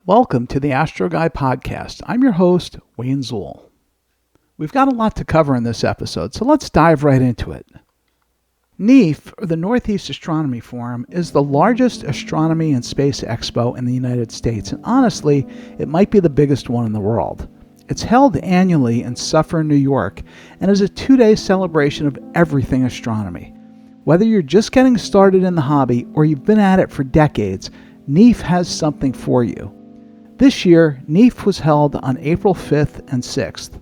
Welcome to the Astro Guy podcast. I'm your host, Wayne Zuhl. We've got a lot to cover in this episode, so let's dive right into it. NEAF, or the North East Astronomy Forum, is the largest astronomy and space expo in the United States, and honestly, it might be the biggest one in the world. It's held annually in Suffern, New York, and is a 2-day celebration of everything astronomy. Whether you're just getting started in the hobby or you've been at it for decades, NEAF has something for you. This year, NEAF was held on April 5th and 6th.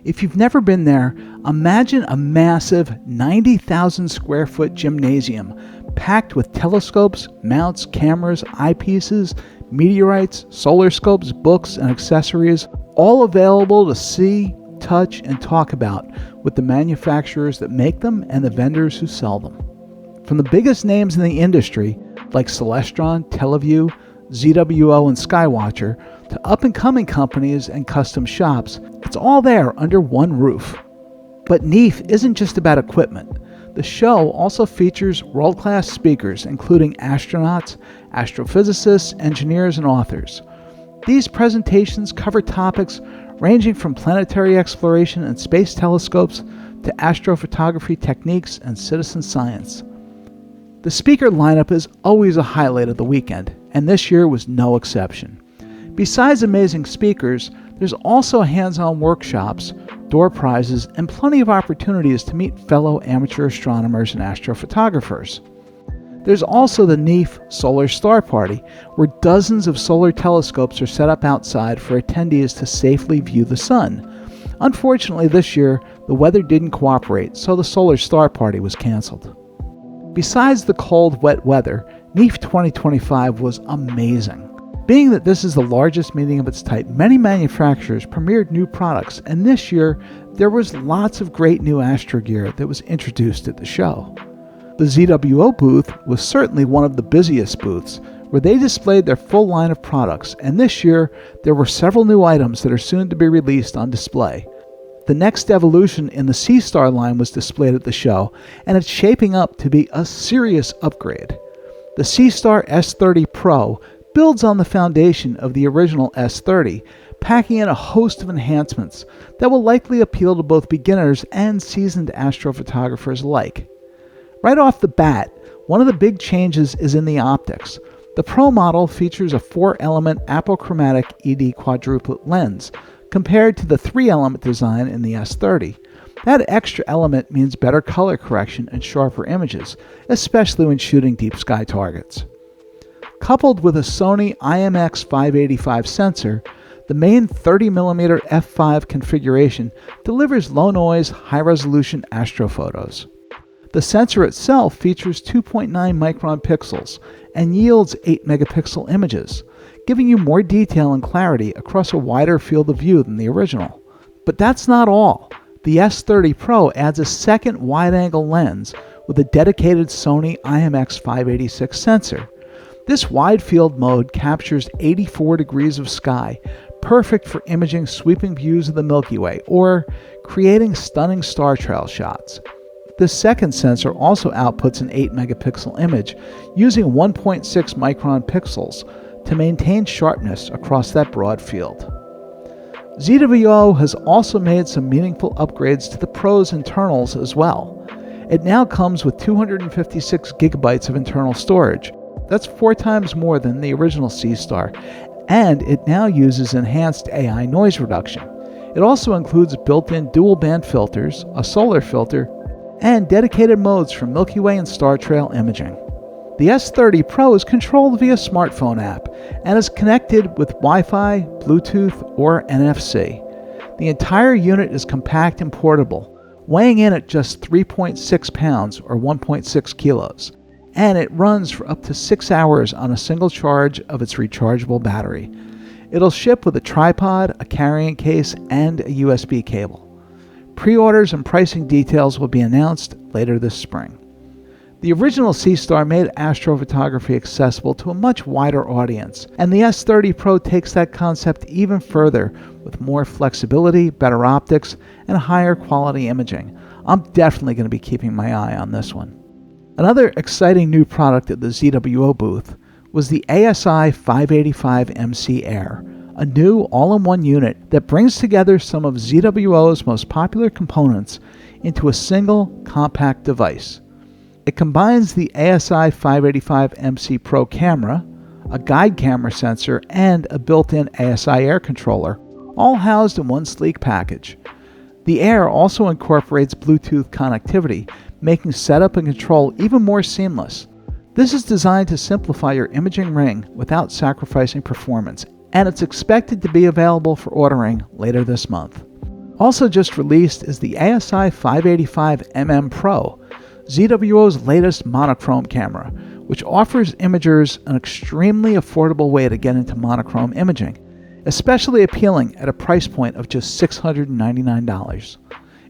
If you've never been there, imagine a massive 90,000 square foot gymnasium packed with telescopes, mounts, cameras, eyepieces, meteorites, solar scopes, books, and accessories, all available to see, touch, and talk about with the manufacturers that make them and the vendors who sell them. From the biggest names in the industry, like Celestron, TeleVue, ZWO, and SkyWatcher, to up-and-coming companies and custom shops, it's all there under one roof. But NEAF isn't just about equipment. The show also features world-class speakers, including astronauts, astrophysicists, engineers, and authors. These presentations cover topics ranging from planetary exploration and space telescopes to astrophotography techniques and citizen science. The speaker lineup is always a highlight of the weekend, and this year was no exception. Besides amazing speakers, there's also hands-on workshops, door prizes, and plenty of opportunities to meet fellow amateur astronomers and astrophotographers. There's also the NEAF Solar Star Party, where dozens of solar telescopes are set up outside for attendees to safely view the sun. Unfortunately, this year, the weather didn't cooperate, so the Solar Star Party was canceled. Besides the cold, wet weather, NEAF 2025 was amazing. Being that this is the largest meeting of its type, many manufacturers premiered new products, and this year there was lots of great new astro gear that was introduced at the show. The ZWO booth was certainly one of the busiest booths, where they displayed their full line of products, and this year there were several new items that are soon to be released on display. The next evolution in the C-Star line was displayed at the show, and it's shaping up to be a serious upgrade. The C-Star S30 Pro builds on the foundation of the original S30, packing in a host of enhancements that will likely appeal to both beginners and seasoned astrophotographers alike. Right off the bat, one of the big changes is in the optics. The Pro model features a 4-element apochromatic ED quadruplet lens, compared to the 3-element design in the S30. That extra element means better color correction and sharper images, especially when shooting deep sky targets. Coupled with a Sony IMX585 sensor, the main 30mm f5 configuration delivers low-noise, high-resolution astrophotos. The sensor itself features 2.9 micron pixels and yields 8-megapixel images, giving you more detail and clarity across a wider field of view than the original. But that's not all. The S30 Pro adds a second wide-angle lens with a dedicated Sony IMX586 sensor. This wide-field mode captures 84 degrees of sky, perfect for imaging sweeping views of the Milky Way or creating stunning star trail shots. This second sensor also outputs an 8-megapixel image using 1.6 micron pixels to maintain sharpness across that broad field. ZWO has also made some meaningful upgrades to the Pro's internals as well. It now comes with 256 gigabytes of internal storage. That's 4 times more than the original C-Star, and it now uses enhanced AI noise reduction. It also includes built-in dual-band filters, a solar filter, and dedicated modes for Milky Way and star trail imaging. The S30 Pro is controlled via smartphone app and is connected with Wi-Fi, Bluetooth, or NFC. The entire unit is compact and portable, weighing in at just 3.6 pounds or 1.6 kilos, and it runs for up to 6 hours on a single charge of its rechargeable battery. It'll ship with a tripod, a carrying case, and a USB cable. Pre-orders and pricing details will be announced later this spring. The original C-Star made astrophotography accessible to a much wider audience, and the S30 Pro takes that concept even further with more flexibility, better optics, and higher quality imaging. I'm definitely going to be keeping my eye on this one. Another exciting new product at the ZWO booth was the ASI 585MC Air, a new all-in-one unit that brings together some of ZWO's most popular components into a single compact device. It combines the ASI 585MC Pro camera, a guide camera sensor, and a built-in ASI air controller, all housed in one sleek package. The Air also incorporates Bluetooth connectivity, making setup and control even more seamless. This is designed to simplify your imaging ring without sacrificing performance, and it's expected to be available for ordering later this month. Also just released is the ASI 585mm Pro, ZWO's latest monochrome camera, which offers imagers an extremely affordable way to get into monochrome imaging, especially appealing at a price point of just $699.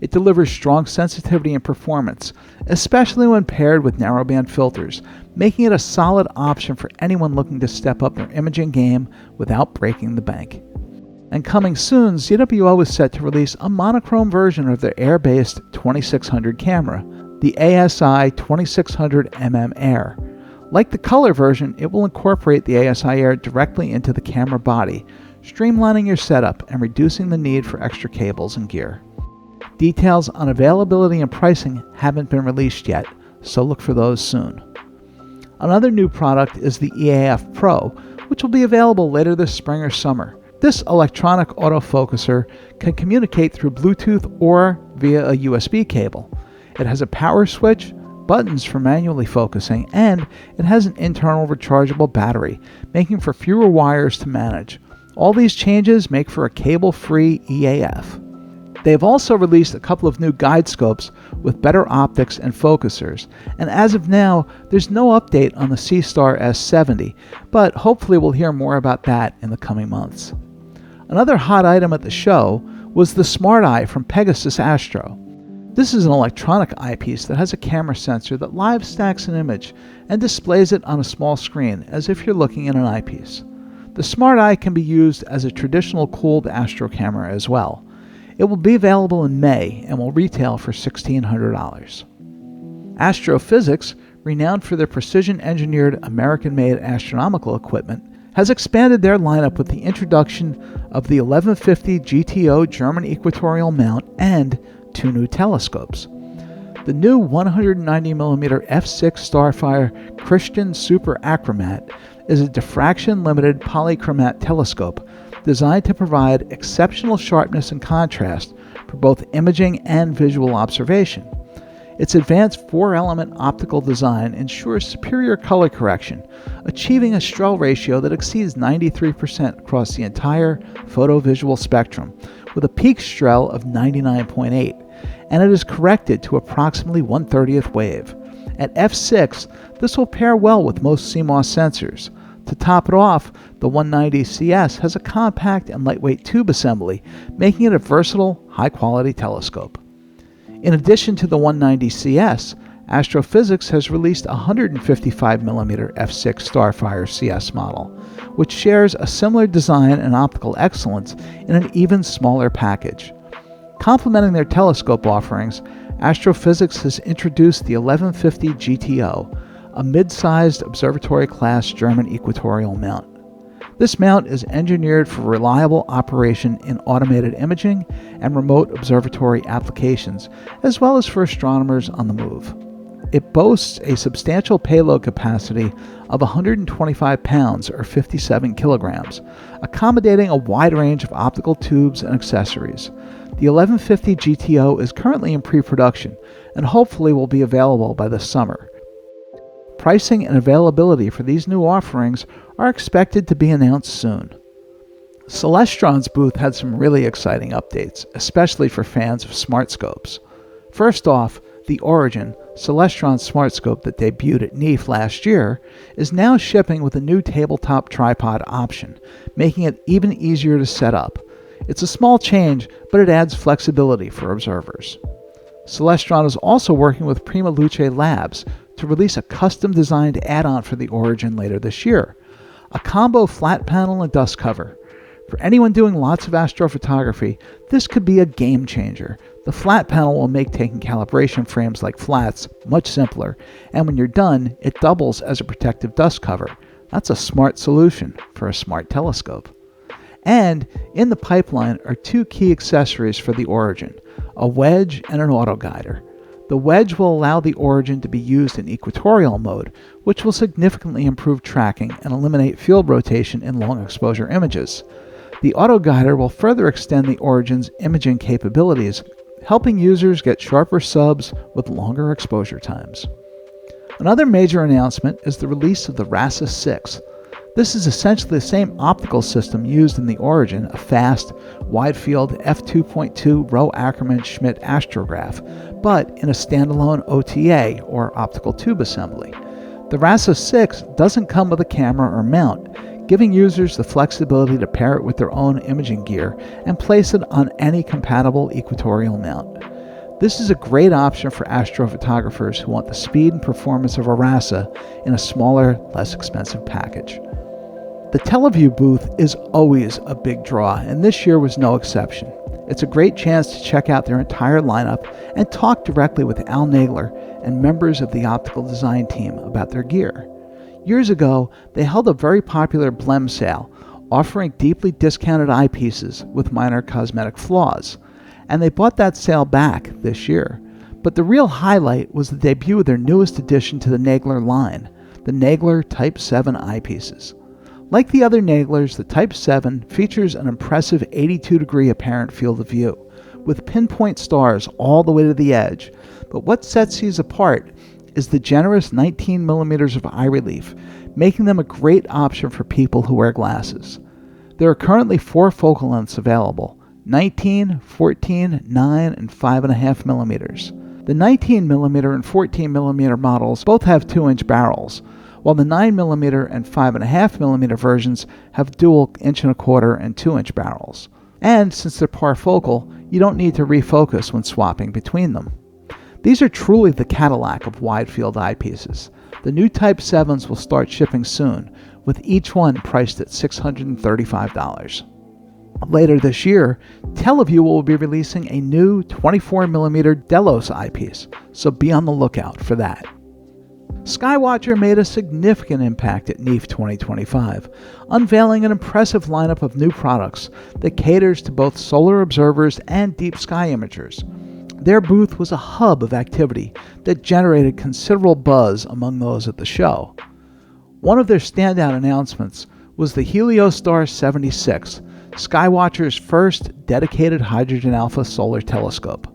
It delivers strong sensitivity and performance, especially when paired with narrowband filters, making it a solid option for anyone looking to step up their imaging game without breaking the bank. And coming soon, ZWO is set to release a monochrome version of their Air-based 2600 camera, the ASI 2600mm Air. Like the color version, it will incorporate the ASI Air directly into the camera body, streamlining your setup and reducing the need for extra cables and gear. Details on availability and pricing haven't been released yet, so look for those soon. Another new product is the EAF Pro, which will be available later this spring or summer. This electronic autofocuser can communicate through Bluetooth or via a USB cable. It has a power switch, buttons for manually focusing, and it has an internal rechargeable battery, making for fewer wires to manage. All these changes make for a cable-free EAF. They have also released a couple of new guide scopes with better optics and focusers, and as of now, there's no update on the C-Star S70, but hopefully we'll hear more about that in the coming months. Another hot item at the show was the Smart Eye from Pegasus Astro. This is an electronic eyepiece that has a camera sensor that live stacks an image and displays it on a small screen as if you're looking at an eyepiece. The Smart Eye can be used as a traditional cooled Astro camera as well. It will be available in May and will retail for $1,600. Astro-Physics, renowned for their precision-engineered American-made astronomical equipment, has expanded their lineup with the introduction of the 1150 GTO German equatorial mount and 2 new telescopes. The new 190mm f6 Starfire Christian Super Achromat is a diffraction-limited polychromat telescope designed to provide exceptional sharpness and contrast for both imaging and visual observation. Its advanced 4-element optical design ensures superior color correction, achieving a Strel ratio that exceeds 93% across the entire photovisual spectrum, with a peak Strel of 99.8, and it is corrected to approximately 1/30th wave. At f6, this will pair well with most CMOS sensors. To top it off, the 190CS has a compact and lightweight tube assembly, making it a versatile, high-quality telescope. In addition to the 190CS, Astro-Physics has released a 155mm f6 Starfire CS model, which shares a similar design and optical excellence in an even smaller package. Complementing their telescope offerings, Astro-Physics has introduced the 1150 GTO, a mid-sized observatory-class German equatorial mount. This mount is engineered for reliable operation in automated imaging and remote observatory applications, as well as for astronomers on the move. It boasts a substantial payload capacity of 125 pounds or 57 kilograms, accommodating a wide range of optical tubes and accessories. The 1150 GTO is currently in pre-production and hopefully will be available by this summer. Pricing and availability for these new offerings are expected to be announced soon. Celestron's booth had some really exciting updates, especially for fans of smart scopes. First off, the Origin, Celestron smart scope that debuted at NEAF last year, is now shipping with a new tabletop tripod option, making it even easier to set up. It's a small change, but it adds flexibility for observers. Celestron is also working with Prima Luce Labs to release a custom-designed add-on for the Origin later this year, a combo flat panel and dust cover. For anyone doing lots of astrophotography, this could be a game changer. The flat panel will make taking calibration frames like flats much simpler, and when you're done, it doubles as a protective dust cover. That's a smart solution for a smart telescope. And in the pipeline are two key accessories for the Origin, a wedge and an autoguider. The wedge will allow the Origin to be used in equatorial mode, which will significantly improve tracking and eliminate field rotation in long exposure images. The autoguider will further extend the Origin's imaging capabilities, helping users get sharper subs with longer exposure times. Another major announcement is the release of the RASA 6. This is essentially the same optical system used in the Origin, a fast, wide-field f2.2 Rowe-Ackermann-Schmidt astrograph, but in a standalone OTA, or optical tube assembly. The RASA 6 doesn't come with a camera or mount, giving users the flexibility to pair it with their own imaging gear and place it on any compatible equatorial mount. This is a great option for astrophotographers who want the speed and performance of a RASA in a smaller, less expensive package. The TeleVue booth is always a big draw, and this year was no exception. It's a great chance to check out their entire lineup and talk directly with Al Nagler and members of the optical design team about their gear. Years ago, they held a very popular Blem sale, offering deeply discounted eyepieces with minor cosmetic flaws, and they bought that sale back this year. But the real highlight was the debut of their newest addition to the Nagler line, the Nagler Type 7 eyepieces. Like the other Naglers, the Type 7 features an impressive 82-degree apparent field of view, with pinpoint stars all the way to the edge. But what sets these apart is the generous 19 millimeters of eye relief, making them a great option for people who wear glasses. There are currently 4 focal lengths available: 19, 14, 9, and 5.5 millimeters. The 19 millimeter and 14 millimeter models both have 2-inch barrels, while the 9mm and 5.5mm versions have dual 1.25" and 2-inch barrels. And since they're parfocal, you don't need to refocus when swapping between them. These are truly the Cadillac of wide-field eyepieces. The new Type 7s will start shipping soon, with each one priced at $635. Later this year, TeleVue will be releasing a new 24mm Delos eyepiece, so be on the lookout for that. SkyWatcher made a significant impact at NEAF 2025, unveiling an impressive lineup of new products that caters to both solar observers and deep sky imagers. Their booth was a hub of activity that generated considerable buzz among those at the show. One of their standout announcements was the Heliostar 76, SkyWatcher's first dedicated hydrogen alpha solar telescope.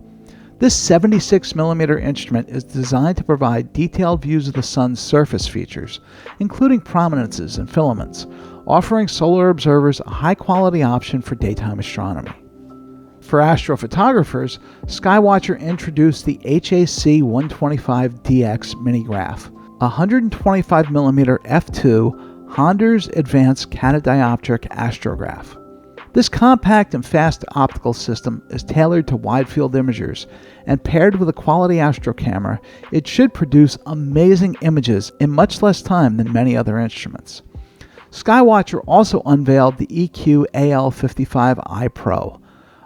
This 76mm instrument is designed to provide detailed views of the sun's surface features, including prominences and filaments, offering solar observers a high-quality option for daytime astronomy. For astrophotographers, SkyWatcher introduced the HAC 125DX minigraph, a 125mm f2 Honder's Advanced Catadioptric astrograph. This compact and fast optical system is tailored to wide-field imagers, and paired with a quality astro camera, it should produce amazing images in much less time than many other instruments. SkyWatcher also unveiled the EQ AL55i Pro,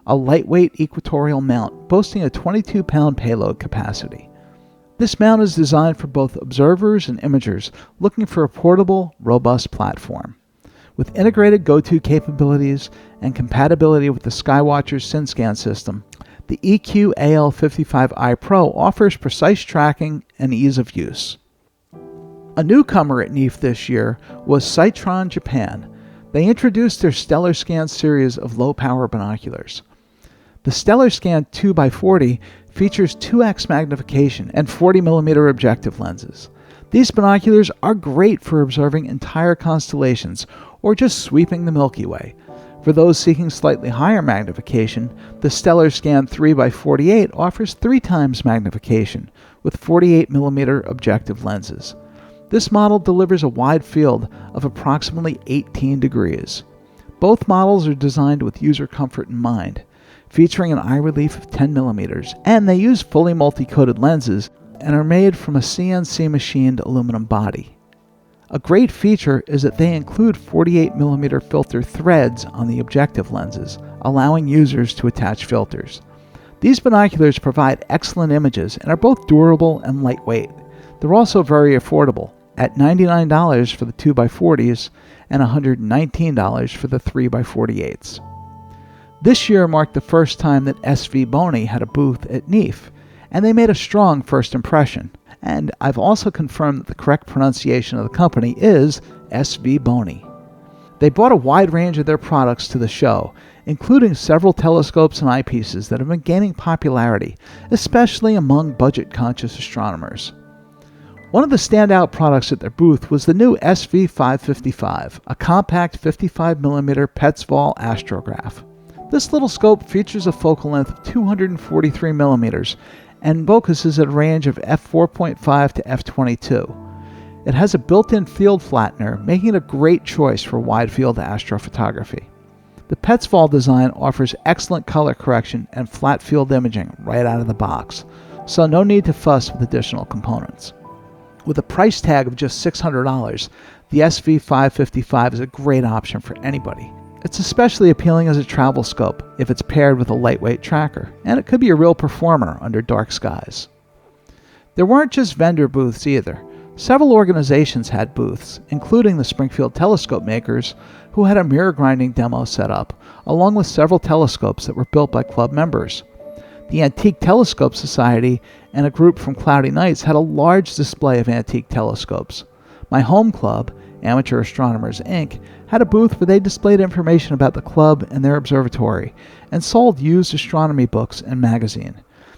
a lightweight equatorial mount boasting a 22-pound payload capacity. This mount is designed for both observers and imagers looking for a portable, robust platform. With integrated go-to capabilities and compatibility with the SkyWatcher's SynScan system, the EQ AL55i Pro offers precise tracking and ease of use. A newcomer at NEAF this year was Sightron Japan. They introduced their StellarScan series of low-power binoculars. The StellarScan 2x40 features 2x magnification and 40mm objective lenses. These binoculars are great for observing entire constellations or just sweeping the Milky Way. For those seeking slightly higher magnification, the StellarScan 3x48 offers 3 times magnification with 48mm objective lenses. This model delivers a wide field of approximately 18 degrees. Both models are designed with user comfort in mind, featuring an eye relief of 10mm, and they use fully multi-coated lenses and are made from a CNC machined aluminum body. A great feature is that they include 48mm filter threads on the objective lenses, allowing users to attach filters. These binoculars provide excellent images and are both durable and lightweight. They're also very affordable, at $99 for the 2x40s and $119 for the 3x48s. This year marked the first time that SVBony had a booth at NEAF, and they made a strong first impression. And I've also confirmed that the correct pronunciation of the company is SVBony. They brought a wide range of their products to the show, including several telescopes and eyepieces that have been gaining popularity, especially among budget-conscious astronomers. One of the standout products at their booth was the new SV555, a compact 55mm Petzval astrograph. This little scope features a focal length of 243mm and focuses at a range of f4.5 to f22. It has a built-in field flattener, making it a great choice for wide-field astrophotography. The Petzval design offers excellent color correction and flat field imaging right out of the box, so no need to fuss with additional components. With a price tag of just $600, the SV555 is a great option for anybody. It's especially appealing as a travel scope if it's paired with a lightweight tracker, and it could be a real performer under dark skies. There weren't just vendor booths either. Several organizations had booths, including the Springfield telescope makers, who had a mirror grinding demo set up, along with several telescopes that were built by club members. The Antique Telescope Society and a group from Cloudy Nights had a large display of antique telescopes. My home club, Amateur Astronomers, Inc., had a booth where they displayed information about the club and their observatory, and sold used astronomy books and magazine.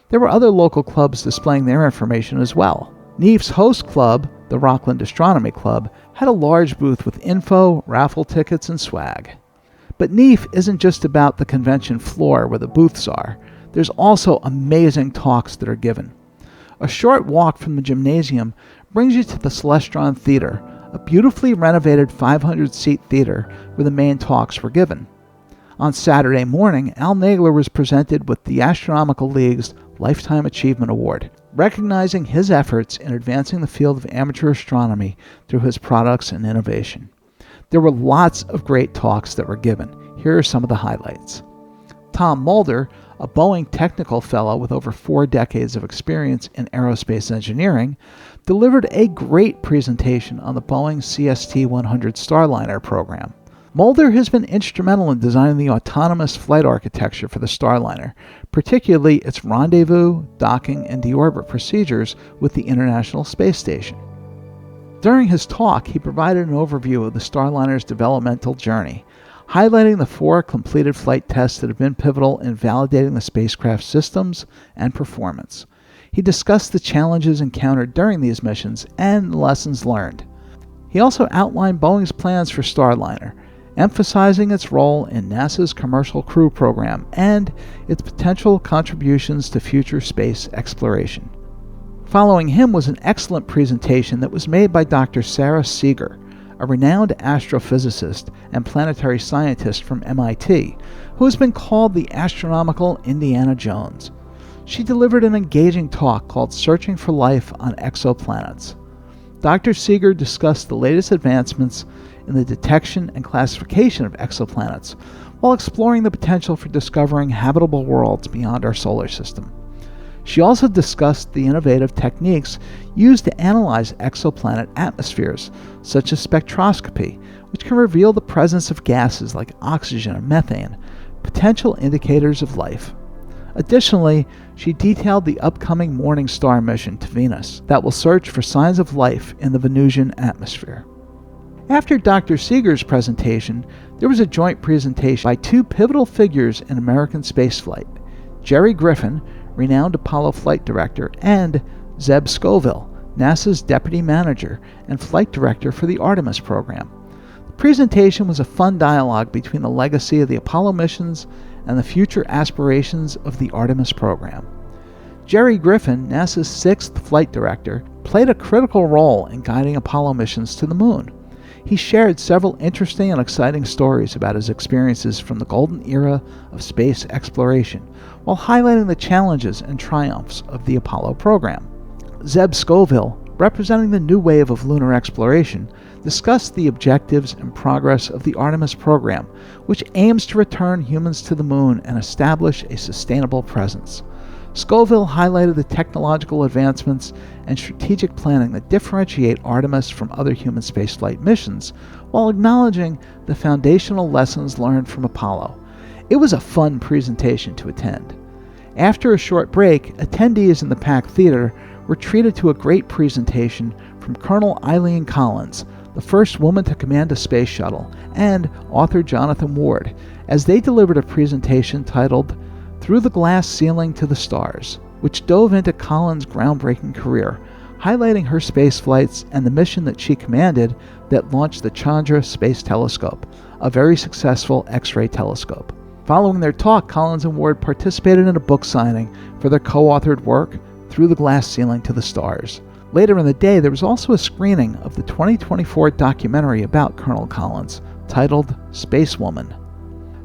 There were other local clubs displaying their information as well. NEAF's host club, the Rockland Astronomy Club, had a large booth with info, raffle tickets, and swag. But NEAF isn't just about the convention floor where the booths are. There's also amazing talks that are given. A short walk from the gymnasium brings you to the Celestron Theater, a beautifully renovated 500-seat theater where the main talks were given. On Saturday morning, Al Nagler was presented with the Astronomical League's Lifetime Achievement Award, recognizing his efforts in advancing the field of amateur astronomy through his products and innovation. There were lots of great talks that were given. Here are some of the highlights. Tom Mulder, a Boeing technical fellow with over 4 decades of experience in aerospace engineering, delivered a great presentation on the Boeing CST-100 Starliner program. Mulder has been instrumental in designing the autonomous flight architecture for the Starliner, particularly its rendezvous, docking, and deorbit procedures with the International Space Station. During his talk, he provided an overview of the Starliner's developmental journey, highlighting the 4 completed flight tests that have been pivotal in validating the spacecraft's systems and performance. He discussed the challenges encountered during these missions and the lessons learned. He also outlined Boeing's plans for Starliner, emphasizing its role in NASA's Commercial Crew Program and its potential contributions to future space exploration. Following him was an excellent presentation that was made by Dr. Sarah Seeger, a renowned astrophysicist and planetary scientist from MIT, who has been called the astronomical Indiana Jones. She delivered an engaging talk called Searching for Life on Exoplanets. Dr. Seeger discussed the latest advancements in the detection and classification of exoplanets, while exploring the potential for discovering habitable worlds beyond our solar system. She also discussed the innovative techniques used to analyze exoplanet atmospheres, such as spectroscopy, which can reveal the presence of gases like oxygen and methane, potential indicators of life. Additionally, she detailed the upcoming Morning Star mission to Venus that will search for signs of life in the Venusian atmosphere. After Dr. Seeger's presentation, there was a joint presentation by 2 pivotal figures in American spaceflight, Jerry Griffin, renowned Apollo flight director, and Zeb Scoville, NASA's deputy manager and flight director for the Artemis program. The presentation was a fun dialogue between the legacy of the Apollo missions and the future aspirations of the Artemis program. Jerry Griffin, NASA's 6th flight director, played a critical role in guiding Apollo missions to the moon. He shared several interesting and exciting stories about his experiences from the golden era of space exploration, while highlighting the challenges and triumphs of the Apollo program. Zeb Scoville, representing the new wave of lunar exploration, discussed the objectives and progress of the Artemis program, which aims to return humans to the moon and establish a sustainable presence. Scoville highlighted the technological advancements and strategic planning that differentiate Artemis from other human spaceflight missions, while acknowledging the foundational lessons learned from Apollo. It was a fun presentation to attend. After a short break, attendees in the packed theater were treated to a great presentation from Colonel Eileen Collins, the first woman to command a space shuttle, and author Jonathan Ward, as they delivered a presentation titled Through the Glass Ceiling to the Stars, which dove into Collins' groundbreaking career, highlighting her space flights and the mission that she commanded that launched the Chandra Space Telescope, a very successful X-ray telescope. Following their talk, Collins and Ward participated in a book signing for their co-authored work, Through the Glass Ceiling to the Stars. Later in the day, there was also a screening of the 2024 documentary about Colonel Collins, titled Spacewoman.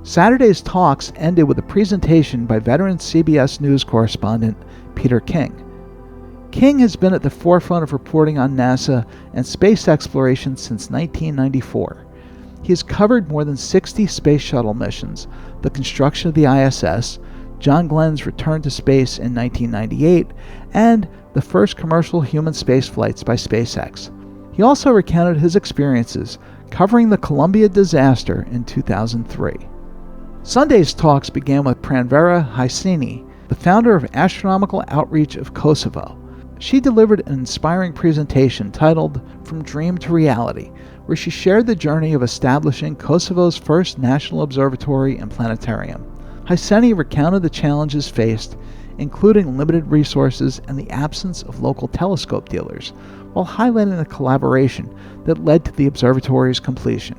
Saturday's talks ended with a presentation by veteran CBS News correspondent Peter King. King has been at the forefront of reporting on NASA and space exploration since 1994. He has covered more than 60 space shuttle missions, the construction of the ISS, John Glenn's return to space in 1998, and the first commercial human space flights by SpaceX. He also recounted his experiences covering the Columbia disaster in 2003. Sunday's talks began with Pranvera Hyseni, the founder of Astronomical Outreach of Kosovo. She delivered an inspiring presentation titled From Dream to Reality, where she shared the journey of establishing Kosovo's first national observatory and planetarium. Hyseni recounted the challenges faced, including limited resources and the absence of local telescope dealers, while highlighting the collaboration that led to the observatory's completion.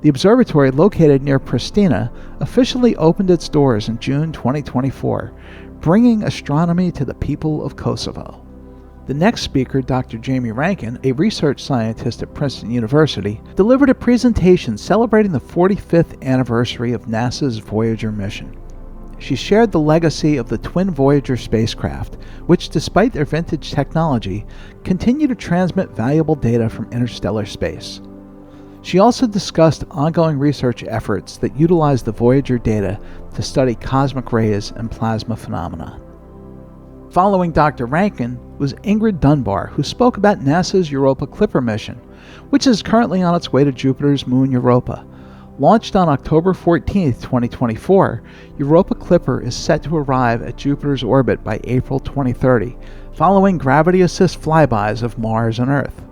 The observatory, located near Pristina, officially opened its doors in June 2024, bringing astronomy to the people of Kosovo. The next speaker, Dr. Jamie Rankin, a research scientist at Princeton University, delivered a presentation celebrating the 45th anniversary of NASA's Voyager mission. She shared the legacy of the twin Voyager spacecraft, which, despite their vintage technology, continue to transmit valuable data from interstellar space. She also discussed ongoing research efforts that utilize the Voyager data to study cosmic rays and plasma phenomena. Following Dr. Rankin was Ingrid Dunbar, who spoke about NASA's Europa Clipper mission, which is currently on its way to Jupiter's moon Europa. Launched on October 14, 2024, Europa Clipper is set to arrive at Jupiter's orbit by April 2030, following gravity-assist flybys of Mars and Earth.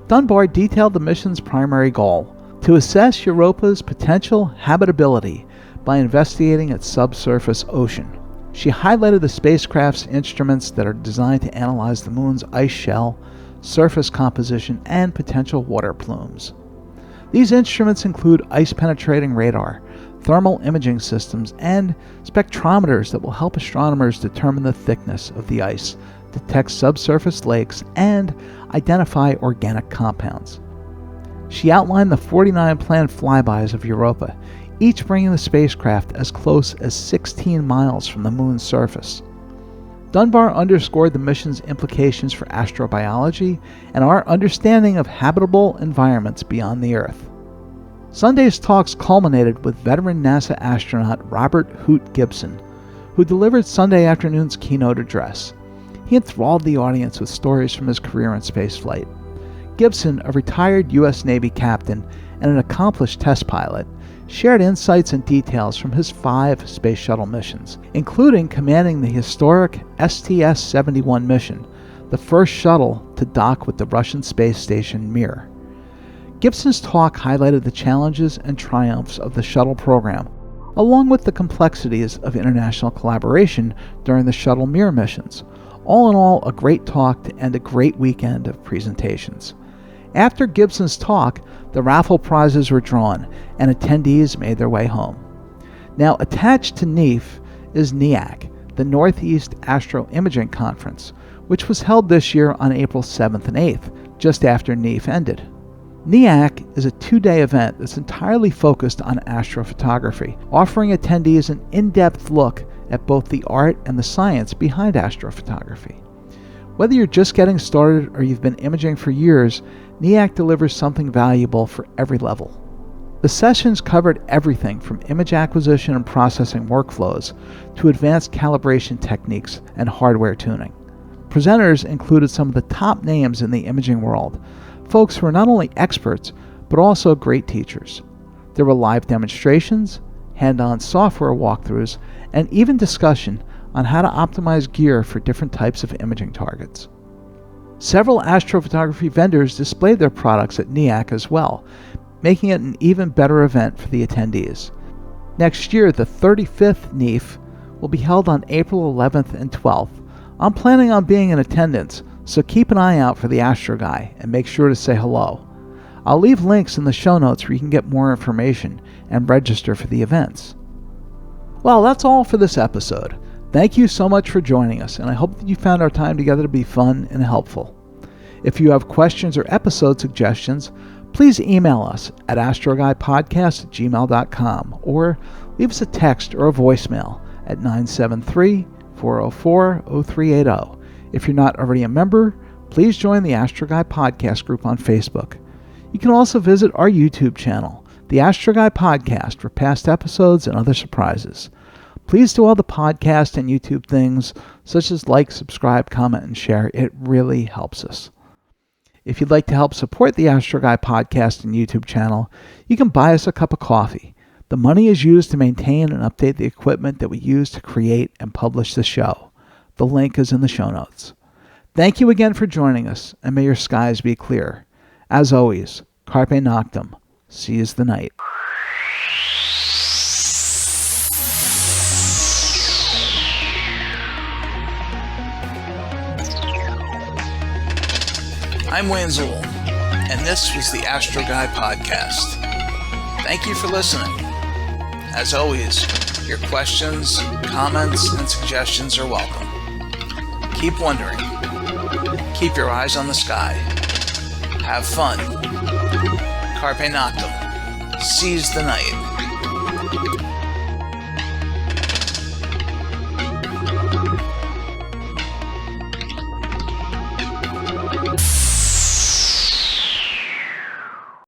Dunbar detailed the mission's primary goal: to assess Europa's potential habitability by investigating its subsurface ocean. She highlighted the spacecraft's instruments that are designed to analyze the moon's ice shell, surface composition, and potential water plumes. These instruments include ice-penetrating radar, thermal imaging systems, and spectrometers that will help astronomers determine the thickness of the ice, detect subsurface lakes, and identify organic compounds. She outlined the 49 planned flybys of Europa, each bringing the spacecraft as close as 16 miles from the moon's surface. Dunbar underscored the mission's implications for astrobiology and our understanding of habitable environments beyond the Earth. Sunday's talks culminated with veteran NASA astronaut Robert Hoot Gibson, who delivered Sunday afternoon's keynote address. He enthralled the audience with stories from his career in spaceflight. Gibson, a retired U.S. Navy captain and an accomplished test pilot, shared insights and details from his 5 space shuttle missions, including commanding the historic STS-71 mission, the first shuttle to dock with the Russian space station Mir. Gibson's talk highlighted the challenges and triumphs of the shuttle program, along with the complexities of international collaboration during the shuttle Mir missions. All in all, a great talk to end a great weekend of presentations. After Gibson's talk, the raffle prizes were drawn, and attendees made their way home. Now, attached to NEAF is NEIAC, the North East Astro Imaging Conference, which was held this year on April 7th and 8th, just after NEAF ended. NEIAC is a 2-day event that's entirely focused on astrophotography, offering attendees an in-depth look at both the art and the science behind astrophotography. Whether you're just getting started or you've been imaging for years, NEIAC delivers something valuable for every level. The sessions covered everything from image acquisition and processing workflows to advanced calibration techniques and hardware tuning. Presenters included some of the top names in the imaging world, folks who are not only experts, but also great teachers. There were live demonstrations, hand-on software walkthroughs, and even discussion on how to optimize gear for different types of imaging targets. Several astrophotography vendors displayed their products at NEIAC as well, making it an even better event for the attendees. Next year, the 35th NEAF will be held on April 11th and 12th. I'm planning on being in attendance, so keep an eye out for the Astro Guy and make sure to say hello. I'll leave links in the show notes where you can get more information and register for the events. Well, that's all for this episode. Thank you so much for joining us, and I hope that you found our time together to be fun and helpful. If you have questions or episode suggestions, please email us at astroguypodcast@gmail.com or leave us a text or a voicemail at 973-404-0380. If you're not already a member, please join the Astro Guy Podcast group on Facebook. You can also visit our YouTube channel, the Astro Guy Podcast, for past episodes and other surprises. Please do all the podcast and YouTube things, such as like, subscribe, comment, and share. It really helps us. If you'd like to help support the Astro Guy Podcast and YouTube channel, you can buy us a cup of coffee. The money is used to maintain and update the equipment that we use to create and publish the show. The link is in the show notes. Thank you again for joining us, and may your skies be clear. As always, carpe noctem, seize the night. I'm Wayne Zuhl, and this was the Astro Guy Podcast. Thank you for listening. As always, your questions, comments, and suggestions are welcome. Keep wondering. Keep your eyes on the sky. Have fun. Carpe noctem. Seize the night.